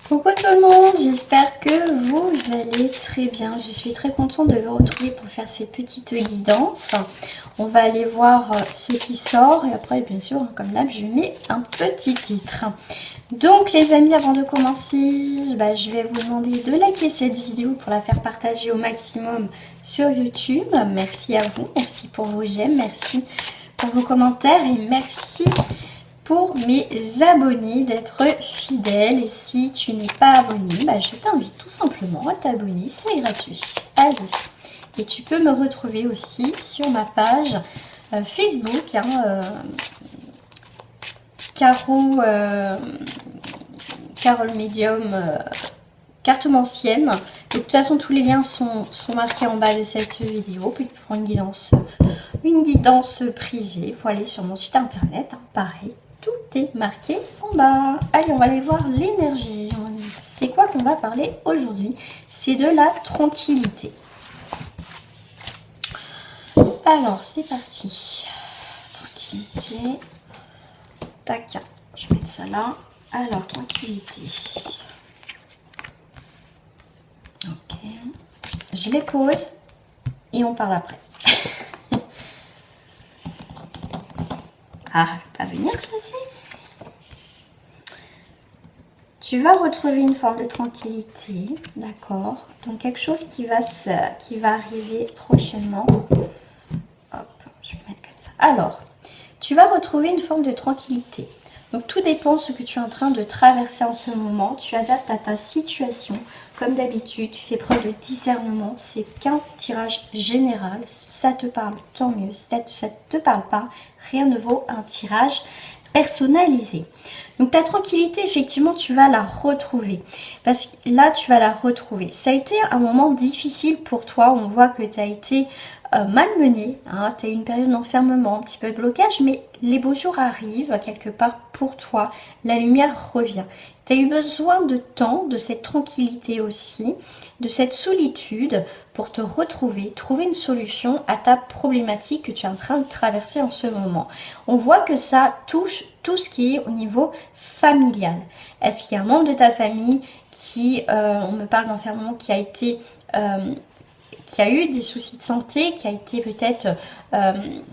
Coucou tout le monde, j'espère que vous allez très bien. Je suis très contente de vous retrouver pour faire cette petite guidance. On va aller voir ce qui sort et après bien sûr comme d'hab je mets un petit titre. Donc les amis, avant de commencer, je vais vous demander de liker cette vidéo pour la faire partager au maximum sur YouTube. Merci à vous, merci pour vos j'aime, merci pour vos commentaires et merci pour mes abonnés d'être fidèles. Et si tu n'es pas abonné, je t'invite tout simplement à t'abonner, c'est gratuit. Allez, et tu peux me retrouver aussi sur ma page Facebook, Carole Medium cartomancienne. De toute façon, tous les liens sont marqués en bas de cette vidéo. Puis tu feras une guidance privée. Il faut aller sur mon site internet, pareil. Tout est marqué en bas. Allez, on va aller voir l'énergie. C'est quoi qu'on va parler aujourd'hui? C'est de la tranquillité. Alors, c'est parti. Tranquillité. Tac, je vais mettre ça là. Alors, tranquillité. Ok. Je les pose et on parle après. Ah, pas venir ça-ci. Tu vas retrouver une forme de tranquillité, d'accord? Donc quelque chose qui va arriver prochainement. Hop, je vais mettre comme ça. Alors, tu vas retrouver une forme de tranquillité. Donc tout dépend de ce que tu es en train de traverser en ce moment. Tu adaptes à ta situation. Comme d'habitude, tu fais preuve de discernement. C'est qu'un tirage général. Si ça te parle, tant mieux. Si ça ne te parle pas, rien ne vaut un tirage personnalisé. Donc ta tranquillité, effectivement, tu vas la retrouver. Parce que là, tu vas la retrouver. Ça a été un moment difficile pour toi. On voit que tu as été malmené, hein, tu as eu une période d'enfermement, un petit peu de blocage, mais les beaux jours arrivent quelque part pour toi, la lumière revient. Tu as eu besoin de temps, de cette tranquillité aussi, de cette solitude pour te retrouver, trouver une solution à ta problématique que tu es en train de traverser en ce moment. On voit que ça touche tout ce qui est au niveau familial. Est-ce qu'il y a un membre de ta famille qui, on me parle d'enfermement, qui a eu des soucis de santé, qui a été peut-être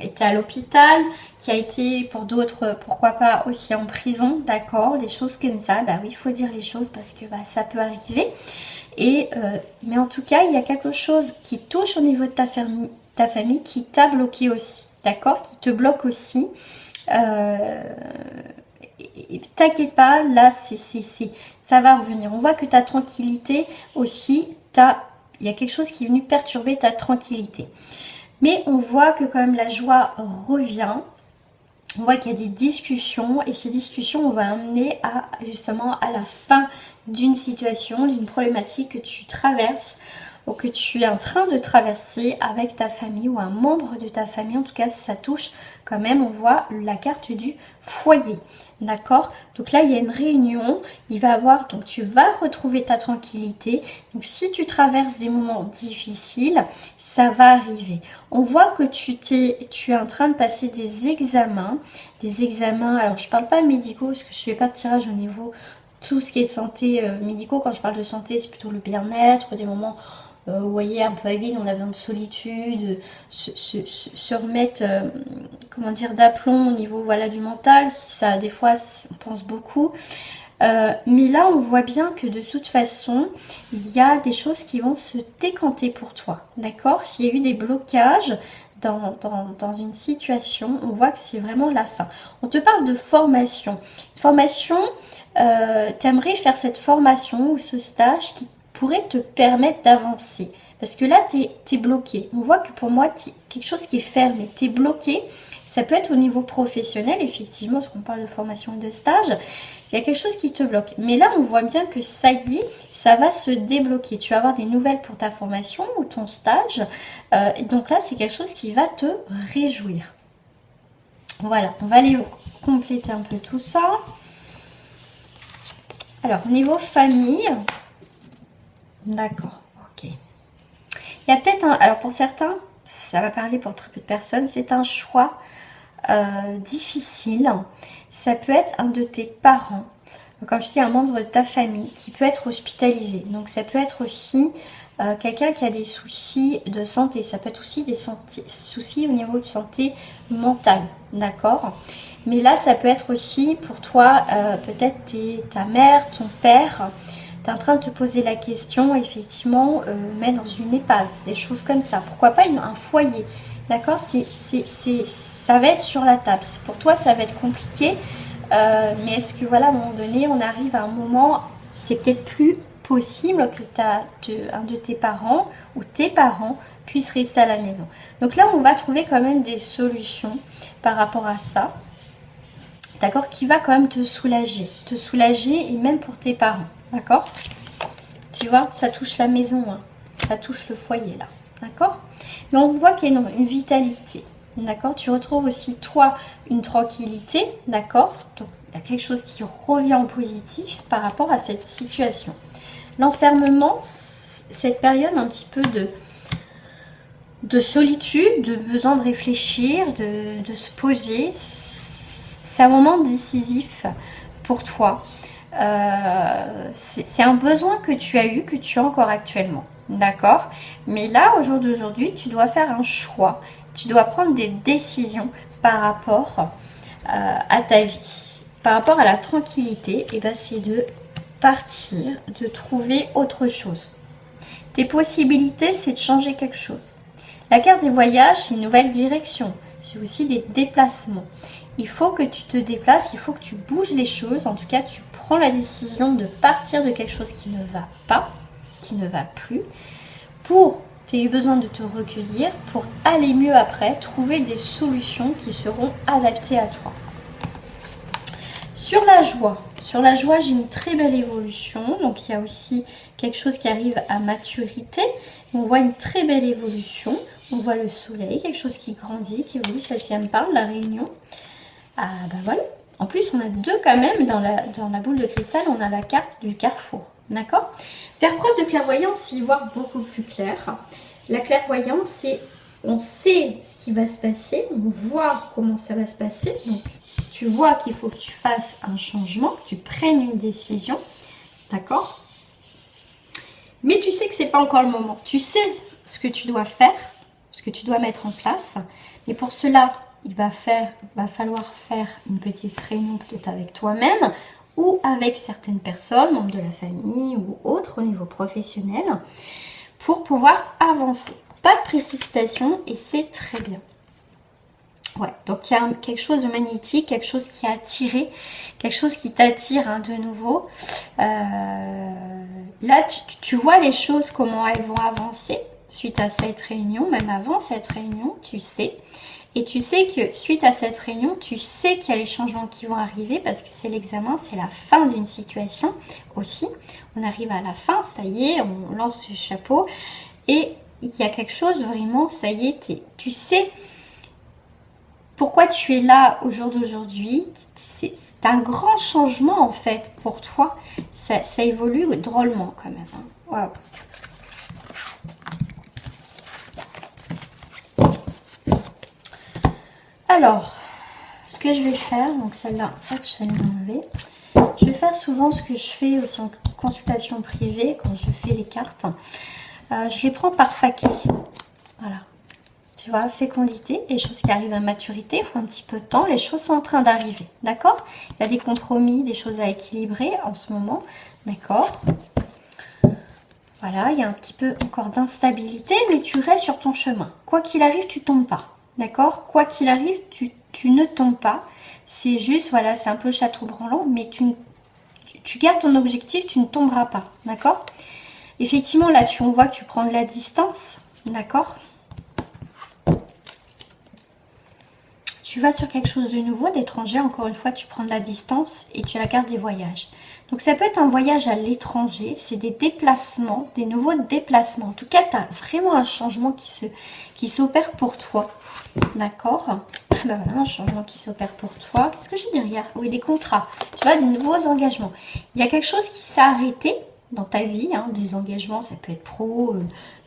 été à l'hôpital, qui a été pour d'autres, pourquoi pas aussi en prison, d'accord, des choses comme ça. Bah oui, il faut dire les choses parce que ça peut arriver. Et mais en tout cas, il y a quelque chose qui touche au niveau de ta famille qui t'a bloqué aussi, d'accord, qui te bloque aussi. Et t'inquiète pas, là, ça va revenir. On voit que ta tranquillité aussi, il y a quelque chose qui est venu perturber ta tranquillité. Mais on voit que quand même la joie revient. On voit qu'il y a des discussions et ces discussions on va amener justement à la fin d'une situation, d'une problématique que tu traverses ou que tu es en train de traverser avec ta famille ou un membre de ta famille. En tout cas, ça touche quand même, on voit la carte du foyer. D'accord? Donc là, il y a une réunion. Donc tu vas retrouver ta tranquillité. Donc si tu traverses des moments difficiles, ça va arriver. On voit que tu es en train de passer des examens. Alors je parle pas médicaux parce que je fais pas de tirage au niveau tout ce qui est santé médicaux. Quand je parle de santé, c'est plutôt le bien-être, des moments vous voyez, un peu avide, on a besoin de solitude, se remettre, comment dire, d'aplomb au niveau du mental. Ça, des fois, on pense beaucoup. Mais là, on voit bien que de toute façon, il y a des choses qui vont se décanter pour toi, d'accord? S'il y a eu des blocages dans une situation, on voit que c'est vraiment la fin. On te parle de formation. Formation, tu aimerais faire cette formation ou ce stage qui pourrait te permettre d'avancer. Parce que là, tu es bloqué. On voit que pour moi, quelque chose qui est fermé, tu es bloqué. Ça peut être au niveau professionnel, effectivement, parce qu'on parle de formation et de stage. Il y a quelque chose qui te bloque. Mais là, on voit bien que ça y est, ça va se débloquer. Tu vas avoir des nouvelles pour ta formation ou ton stage. Donc là, c'est quelque chose qui va te réjouir. Voilà, on va aller compléter un peu tout ça. Alors, au niveau famille, d'accord, ok. Il y a peut-être alors pour certains, ça va parler pour très peu de personnes, c'est un choix difficile. Ça peut être un de tes parents comme je dis, un membre de ta famille qui peut être hospitalisé. Donc ça peut être aussi quelqu'un qui a des soucis de santé. Ça peut être aussi des soucis au niveau de santé mentale, d'accord? Mais là, ça peut être aussi pour toi, peut-être ta mère, ton père. Tu es en train de te poser la question, effectivement, mettre dans une EHPAD, des choses comme ça. Pourquoi pas un foyer, d'accord? Ça va être sur la table. Pour toi, ça va être compliqué. Mais est-ce que, voilà, à un moment donné, on arrive à un moment, c'est peut-être plus possible que un de tes parents ou tes parents puissent rester à la maison. Donc là, on va trouver quand même des solutions par rapport à ça. D'accord, qui va quand même te soulager et même pour tes parents, d'accord? Tu vois, ça touche la maison, hein. Ça touche le foyer là, d'accord? Mais on voit qu'il y a une vitalité, d'accord? Tu retrouves aussi toi une tranquillité, d'accord? Donc il y a quelque chose qui revient en positif par rapport à cette situation. L'enfermement, cette période un petit peu de solitude, de besoin de réfléchir, de se poser. C'est un moment décisif pour toi. C'est un besoin que tu as eu, que tu as encore actuellement. D'accord? Mais là, au jour d'aujourd'hui, tu dois faire un choix. Tu dois prendre des décisions par rapport à ta vie. Par rapport à la tranquillité, et ben, c'est de partir, de trouver autre chose. Tes possibilités, c'est de changer quelque chose. La carte des voyages, c'est une nouvelle direction. C'est aussi des déplacements. Il faut que tu te déplaces, il faut que tu bouges les choses. En tout cas, tu prends la décision de partir de quelque chose qui ne va pas, qui ne va plus, pour, tu as eu besoin de te recueillir, pour aller mieux après, trouver des solutions qui seront adaptées à toi. Sur la joie, j'ai une très belle évolution. Donc, il y a aussi quelque chose qui arrive à maturité. On voit une très belle évolution. On voit le soleil, quelque chose qui grandit, qui évolue. Ça, si elle me parle, la réunion. Ah, bah voilà. En plus, on a deux quand même dans la boule de cristal. On a la carte du carrefour. D'accord? Faire preuve de clairvoyance, c'est y voir beaucoup plus clair. La clairvoyance, c'est on sait ce qui va se passer. On voit comment ça va se passer. Donc, tu vois qu'il faut que tu fasses un changement, que tu prennes une décision, d'accord? Mais tu sais que ce n'est pas encore le moment. Tu sais ce que tu dois faire, ce que tu dois mettre en place. Mais pour cela, il va falloir faire une petite réunion peut-être avec toi-même ou avec certaines personnes, membres de la famille ou autres au niveau professionnel, pour pouvoir avancer. Pas de précipitation et c'est très bien. Ouais, donc il y a quelque chose de magnétique, quelque chose qui a attiré, quelque chose qui t'attire hein, de nouveau. Là, tu vois les choses, comment elles vont avancer suite à cette réunion, même avant cette réunion, tu sais. Et tu sais que suite à cette réunion, tu sais qu'il y a les changements qui vont arriver parce que c'est l'examen, c'est la fin d'une situation aussi. On arrive à la fin, ça y est, on lance le chapeau. Et il y a quelque chose vraiment, ça y est, tu sais pourquoi tu es là au jour d'aujourd'hui. C'est un grand changement en fait pour toi. Ça évolue drôlement quand même. Waouh. Alors, ce que je vais faire, donc celle-là, hop, je vais l'enlever. Je vais faire souvent ce que je fais aussi en consultation privée quand je fais les cartes. Je les prends par paquet. Voilà. Tu vois, fécondité, les choses qui arrivent à maturité, il faut un petit peu de temps, les choses sont en train d'arriver, d'accord? Il y a des compromis, des choses à équilibrer en ce moment, d'accord? Voilà, il y a un petit peu encore d'instabilité, mais tu restes sur ton chemin. Quoi qu'il arrive, tu tombes pas, d'accord? Quoi qu'il arrive, tu ne tombes pas. C'est juste, voilà, c'est un peu château branlant, mais tu gardes ton objectif, tu ne tomberas pas, d'accord? Effectivement, là, on voit que tu prends de la distance, d'accord? Tu vas sur quelque chose de nouveau, d'étranger. Encore une fois, tu prends de la distance et tu as la carte des voyages. Donc, ça peut être un voyage à l'étranger. C'est des déplacements, des nouveaux déplacements. En tout cas, tu as vraiment un changement qui s'opère pour toi. D'accord? Ben voilà, un changement qui s'opère pour toi. Qu'est-ce que j'ai derrière? Oui, des contrats. Tu vois, des nouveaux engagements. Il y a quelque chose qui s'est arrêté dans ta vie, hein, des engagements, ça peut être pro,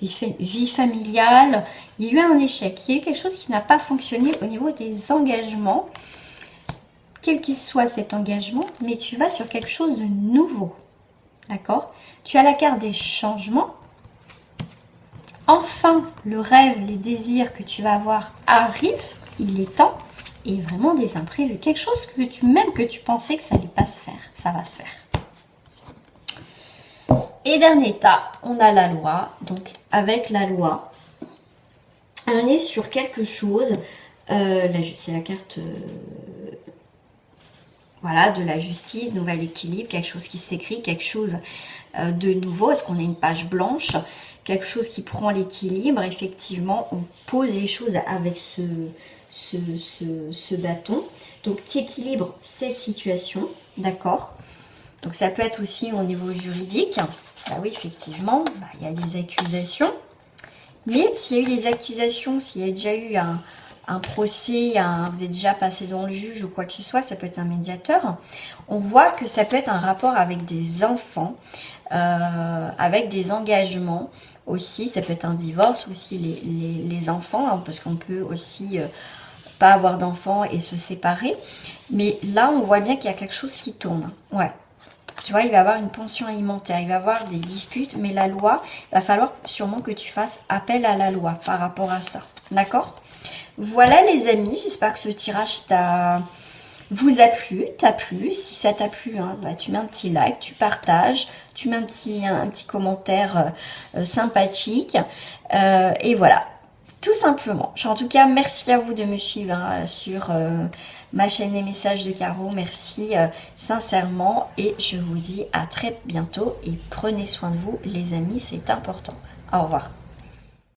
vie familiale. Il y a eu un échec, il y a eu quelque chose qui n'a pas fonctionné au niveau des engagements. quel qu'il soit cet engagement, mais tu vas sur quelque chose de nouveau. D'accord? Tu as la carte des changements. Enfin, le rêve, les désirs que tu vas avoir arrivent. Il est temps. Et vraiment des imprévus. Quelque chose que tu pensais que ça n'allait pas se faire. Ça va se faire. Et dernier état, on a la loi. Donc, avec la loi, on est sur quelque chose. C'est la carte... voilà, de la justice, nouvel équilibre, quelque chose qui s'écrit, quelque chose de nouveau. Est-ce qu'on a une page blanche? Quelque chose qui prend l'équilibre. Effectivement, on pose les choses avec ce bâton. Donc, tu équilibres cette situation, d'accord? Donc, ça peut être aussi au niveau juridique. Ah oui, effectivement, il y a des accusations. Mais s'il y a eu des accusations, s'il y a déjà eu un procès, vous êtes déjà passé devant le juge ou quoi que ce soit, ça peut être un médiateur. On voit que ça peut être un rapport avec des enfants, avec des engagements aussi. Ça peut être un divorce aussi, les enfants, hein, parce qu'on peut aussi pas avoir d'enfants et se séparer. Mais là, on voit bien qu'il y a quelque chose qui tourne. Ouais. Tu vois, il va y avoir une pension alimentaire, il va y avoir des disputes, mais la loi, il va falloir sûrement que tu fasses appel à la loi par rapport à ça. D'accord? Voilà les amis, j'espère que ce tirage vous a plu, t'a plu. Si ça t'a plu, hein, tu mets un petit like, tu partages, tu mets un petit commentaire sympathique. Et voilà, tout simplement. En tout cas, merci à vous de me suivre hein, sur ma chaîne Les Messages de Caro. Merci sincèrement et je vous dis à très bientôt et prenez soin de vous les amis, c'est important. Au revoir.